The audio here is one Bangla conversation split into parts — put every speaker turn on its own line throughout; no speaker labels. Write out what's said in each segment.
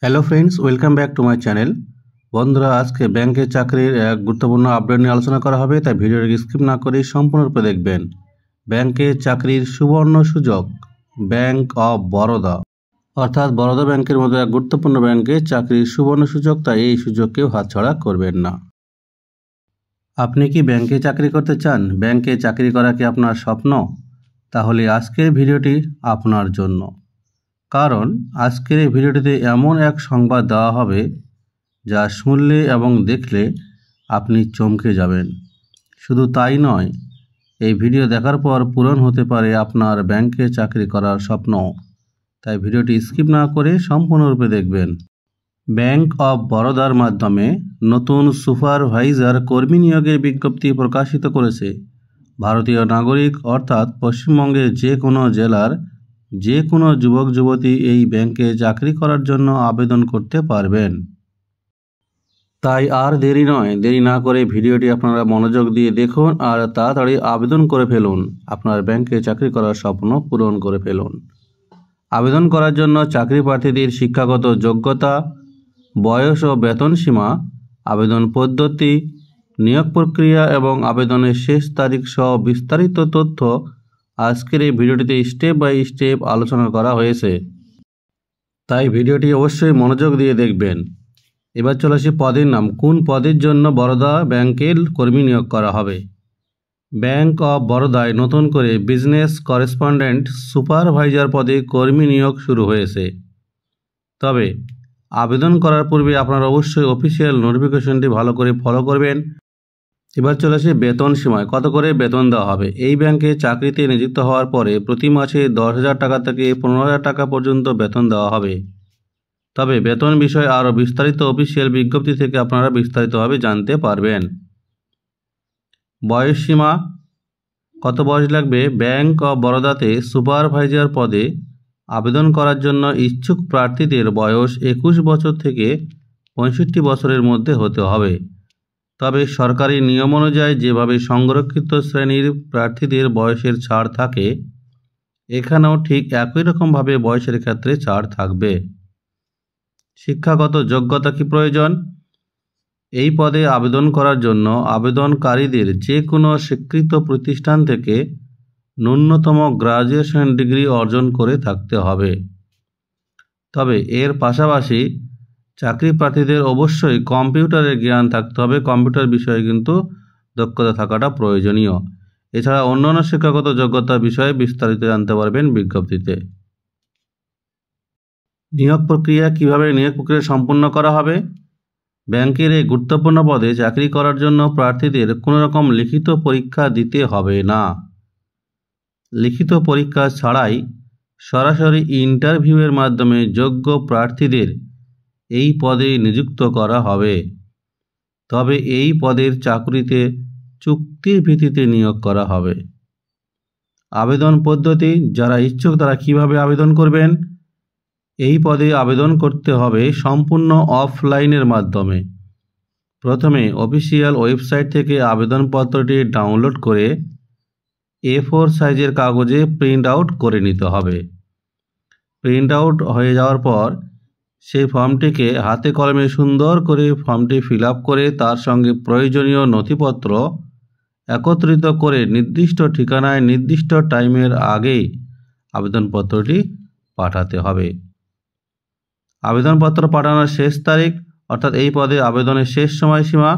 Hello friends, welcome back to my channel. বন্ধুরা, আজকে ব্যাংকের চাকরির এক গুরুত্বপূর্ণ আপডেট নিয়ে আলোচনা করা হবে, তাই ভিডিওটি স্কিপ না করে সম্পূর্ণরূপে দেখবেন। ব্যাংকের চাকরির সুবর্ণ সুযোগ, ব্যাংক অফ বরোদা অর্থাৎ বরোদা ব্যাংকের মতো এক গুরুত্বপূর্ণ ব্যাংকে চাকরির সুবর্ণ সুযোগ, তাই এই সুযোগকেও হাতছাড়া করবেন না। আপনি কি ব্যাংকে চাকরি করতে চান? ব্যাংকে চাকরি করা কি আপনার স্বপ্ন? তাহলে আজকের ভিডিওটি আপনার জন্য। কারণ আজকের এই ভিডিওটিতে এমন এক সংবাদ দেওয়া হবে যা শুনলে এবং দেখলে আপনি চমকে যাবেন। শুধু তাই নয়, এই ভিডিও দেখার পর পূরণ হতে পারে আপনার ব্যাংকে চাকরি করার স্বপ্ন। তাই ভিডিওটি স্কিপ না করে সম্পূর্ণরূপে দেখবেন। ব্যাংক অফ বরোদার মাধ্যমে নতুন সুপারভাইজার কর্মী নিয়োগের বিজ্ঞপ্তি প্রকাশিত করেছে। ভারতীয় নাগরিক অর্থাৎ পশ্চিমবঙ্গের যে কোনো জেলার যে কোনো যুবক যুবতী এই ব্যাংকে চাকরি করার জন্য আবেদন করতে পারবেন। তাই আর দেরি নয়, দেরি না করে ভিডিওটি আপনারা মনোযোগ দিয়ে দেখুন আর তাড়াতাড়ি আবেদন করে ফেলুন। আপনার ব্যাংকে চাকরি করার স্বপ্ন পূরণ করে ফেলুন। আবেদন করার জন্য চাকরি প্রার্থীদের শিক্ষাগত যোগ্যতা, বয়স ও বেতন সীমা, আবেদন পদ্ধতি, নিয়োগ প্রক্রিয়া এবং আবেদনের শেষ তারিখ সহ বিস্তারিত তথ্য আজকের এই ভিডিওটিতে স্টেপ বাই স্টেপ আলোচনা করা হয়েছে। তাই ভিডিওটি অবশ্যই মনোযোগ দিয়ে দেখবেন। এবার চলে আসি পদের নাম। কোন পদের জন্য বরোদা ব্যাংকের কর্মী নিয়োগ করা হবে? ব্যাংক অফ বরোদায় নতুন করে বিজনেস করেসপন্ডেন্ট সুপারভাইজার পদে কর্মী নিয়োগ শুরু হয়েছে। তবে আবেদন করার পূর্বে আপনারা অবশ্যই অফিসিয়াল নোটিফিকেশনটি ভালো করে ফলো করবেন। এবার চলে আসি বেতন সীমায়। কত করে বেতন দেওয়া হবে? এই ব্যাংকে চাকরিতে নিযুক্ত হওয়ার পরে প্রতি মাসে 10,000 টাকা থেকে 15,000 টাকা পর্যন্ত বেতন দেওয়া হবে। তবে বেতন বিষয়ে আরও বিস্তারিত অফিসিয়াল বিজ্ঞপ্তি থেকে আপনারা বিস্তারিতভাবে জানতে পারবেন। বয়স সীমা, কত বয়স লাগবে? ব্যাংক অফ বরোদাতে সুপারভাইজার পদে আবেদন করার জন্য ইচ্ছুক প্রার্থীদের বয়স 21 বছর থেকে 65 বছরের মধ্যে হতে হবে। তবে সরকারি নিয়ম অনুযায়ী যেভাবে সংরক্ষিত শ্রেণীর প্রার্থীদের বয়সের ছাড় থাকে, এখানেও ঠিক একই রকমভাবে বয়সের ক্ষেত্রে ছাড় থাকবে। শিক্ষাগত যোগ্যতা কি প্রয়োজন? এই পদে আবেদন করার জন্য আবেদনকারীদের যে কোনো স্বীকৃত প্রতিষ্ঠান থেকে ন্যূনতম গ্র্যাজুয়েশন ডিগ্রি অর্জন করে থাকতে হবে। তবে এর পাশাপাশি চাকরি প্রার্থীদের অবশ্যই কম্পিউটারের জ্ঞান থাকতে হবে। কম্পিউটার বিষয়ে কিন্তু দক্ষতা থাকাটা প্রয়োজনীয়। এছাড়া অন্যান্য শিক্ষাগত যোগ্যতা বিষয়ে বিস্তারিত জানতে পারবেন বিজ্ঞপ্তিতে। নিয়োগ প্রক্রিয়া, কিভাবে নিয়োগ প্রক্রিয়া সম্পন্ন করা হবে? ব্যাংকের এই গুরুত্বপূর্ণ পদে চাকরি করার জন্য প্রার্থীদের কোনো রকম লিখিত পরীক্ষা দিতে হবে না। লিখিত পরীক্ষা ছাড়াই সরাসরি ইন্টারভিউয়ের মাধ্যমে যোগ্য প্রার্থীদের এই পদে নিযুক্ত করা হবে। তবে এই পদের চাকরিতে চুক্তির ভিত্তিতে নিয়োগ করা হবে। আবেদন পদ্ধতি, যারা ইচ্ছুক তারা কিভাবে আবেদন করবেন? এই পদে আবেদন করতে হবে সম্পূর্ণ অফলাইনের মাধ্যমে। প্রথমে অফিসিয়াল ওয়েবসাইট থেকে আবেদনপত্রটি ডাউনলোড করে A4 সাইজের কাগজে প্রিন্ট আউট করে নিতে হবে। প্রিন্ট আউট হয়ে যাওয়ার পর সেই ফর্মটিকে হাতে কলমে সুন্দর করে ফর্মটি ফিল আপ করে তার সঙ্গে প্রয়োজনীয় নথিপত্র একত্রিত করে নির্দিষ্ট ঠিকানায় নির্দিষ্ট টাইমের আগেই আবেদনপত্রটি পাঠাতে হবে। আবেদনপত্র পাঠানোর শেষ তারিখ, অর্থাৎ এই পদে আবেদনের শেষ সময়সীমা,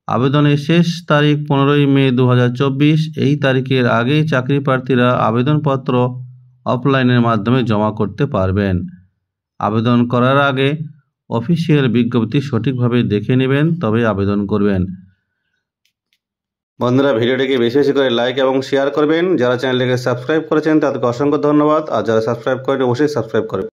আবেদনের শেষ তারিখ 15ই মে 2024। এই তারিখের আগেই চাকরি প্রার্থীরা আবেদনপত্র অফলাইনের মাধ্যমে জমা করতে পারবেন। আবেদন করার আগে অফিসিয়াল বিজ্ঞপ্তি সঠিকভাবে দেখে নেবেন, তবে আবেদন করবেন। বন্ধুরা, ভিডিওটিকে বেশি বেশি করে লাইক এবং শেয়ার করবেন। যারা চ্যানেলটিকে সাবস্ক্রাইব করেছেন তাদেরকে অসংখ্য ধন্যবাদ, আর যারা সাবস্ক্রাইব করেন অবশ্যই সাবস্ক্রাইব করবেন।